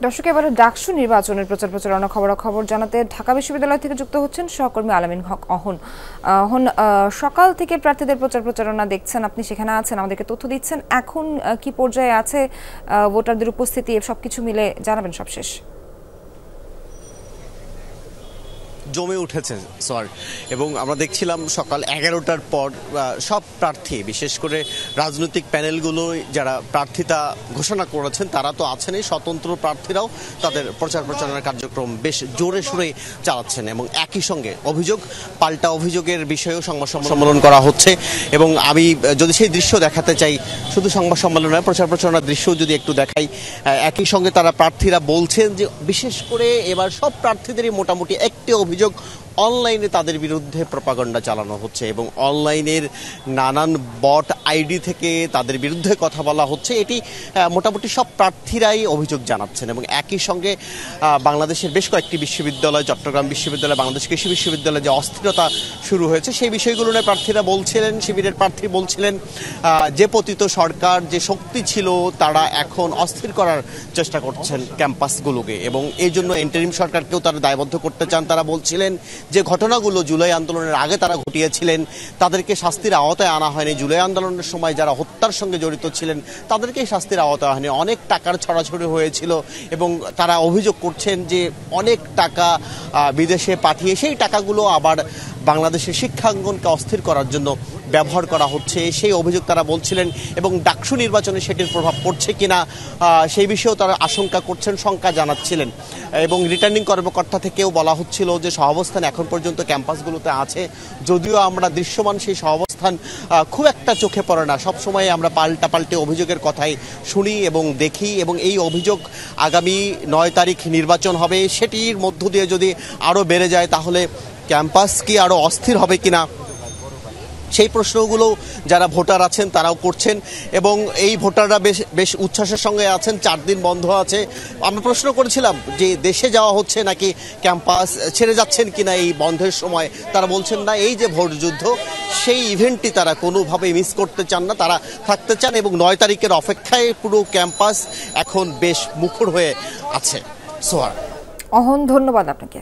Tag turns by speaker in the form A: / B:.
A: দর্শক, এবারে ডাকসু নির্বাচনের প্রচার প্রচারণা খবরাখবর জানাতে ঢাকা বিশ্ববিদ্যালয় থেকে যুক্ত হচ্ছেন সহকর্মী আলামিন হক অহন। সকাল থেকে প্রার্থীদের প্রচার প্রচারণা দেখছেন, আপনি সেখানে আছেন, আমাদেরকে তথ্য দিচ্ছেন। এখন কি পর্যায়ে আছে ভোটারদের উপস্থিতি, সবকিছু মিলে জানাবেন সবশেষ।
B: জমে উঠেছে স্যার, এবং আমরা দেখছিলাম সকাল 11টার পর সব প্রার্থী, বিশেষ করে রাজনৈতিক প্যানেলগুলো যারা প্রার্থিতা ঘোষণা করেছেন তারা তো আছেনই, স্বতন্ত্র প্রার্থীরাও তাদের প্রচার প্রচারণার কার্যক্রম বেশ জোরে সোরে চালাচ্ছেন। এবং একই সঙ্গে অভিযোগ পাল্টা অভিযোগের বিষয়েও সংবাদ সম্মেলন করা হচ্ছে। এবং আমি যদি সেই দৃশ্য দেখাতে চাই, শুধু সংবাদ সম্মেলন নয়, প্রচার প্রচারণার দৃশ্য যদি একটু দেখাই, একই সঙ্গে তারা প্রার্থীরা বলছেন যে বিশেষ করে এবার সব প্রার্থীদেরই মোটামুটি একটি অভিযোগ অনলাইনে তাদের বিরুদ্ধে প্রপাগান্ডা চালানো হচ্ছে এবং অনলাইনের নানান বট আইডি থেকে তাদের বিরুদ্ধে কথা বলা হচ্ছে। এটি মোটামুটি সব প্রার্থীরাই অভিযোগ জানাচ্ছেন। এবং একই সঙ্গে বাংলাদেশের বেশ কয়েকটি বিশ্ববিদ্যালয়, চট্টগ্রাম বিশ্ববিদ্যালয়, বাংলাদেশ কৃষি বিশ্ববিদ্যালয়ে যে অস্থিরতা শুরু হয়েছে সেই বিষয়গুলো নিয়ে প্রার্থীরা বলছিলেন, শিবিরের প্রার্থী বলছিলেন যে পতিত সরকার যে শক্তি ছিল তারা এখন অস্থির করার চেষ্টা করছেন ক্যাম্পাসগুলোকে, এবং এই জন্য ইন্টারিম সরকারকেও তারা দায়বদ্ধ করতে চান। তারা বলছিলেন যে ঘটনাগুলো জুলাই আন্দোলনের আগে তারা ঘটিয়েছিলেন তাদেরকে শাস্তির আওতায় আনা হয়নি, জুলাই আন্দোলনের সময় যারা হত্যার সঙ্গে জড়িত ছিলেন তাদেরকেই শাস্তির আওতায় হয়নি, অনেক টাকার ছড়াছড়ি হয়েছিল। এবং তারা অভিযোগ করছেন যে অনেক টাকা বিদেশে পাঠিয়ে সেই টাকাগুলো আবার বাংলাদেশের শিক্ষাঙ্গনকে অস্থির করার জন্য ব্যবহার করা হচ্ছে, সেই অভিযোগ তারা বলছিলেন। এবং ডাকসু নির্বাচনে সেটির প্রভাব পড়ছে কিনা সেই বিষয়েও তারা আশঙ্কা করছেন, শঙ্কা জানাচ্ছিলেন। এবং রিটার্নিং কর্মকর্তা থেকেও বলা হচ্ছিল যে সহাবস্থান এখন পর্যন্ত ক্যাম্পাসগুলোতে আছে, যদিও আমরা দৃশ্যমান সেই সহাবস্থান খুব একটা চোখে পড়ে না, সবসময় আমরা পাল্টে অভিযোগের কথাই শুনি এবং দেখি। এবং এই অভিযোগ আগামী 9 তারিখ নির্বাচন হবে, সেটির মধ্য দিয়ে যদি আরও বেড়ে যায় তাহলে ক্যাম্পাস কি আরও অস্থির হবে কিনা সেই প্রশ্নগুলো যারা ভোটার আছেন তারাও করছেন। এবং এই ভোটাররা বেশ উচ্ছ্বাসের সঙ্গে আছেন। 4 দিন বন্ধ আছে। আমরা প্রশ্ন করেছিলাম যে দেশে যাওয়া হচ্ছে নাকি ক্যাম্পাস ছেড়ে যাচ্ছেন কিনা এই বন্ধের সময়, তারা বলছেন না, এই যে ভোট যুদ্ধ সেই ইভেন্টটি তারা কোনোভাবেই মিস করতে চান না, তারা থাকতে চান। এবং 9 তারিখের অপেক্ষায় পুরো ক্যাম্পাস এখন বেশ মুখর হয়ে আছে। সোহার,
A: অহন, ধন্যবাদ আপনাকে।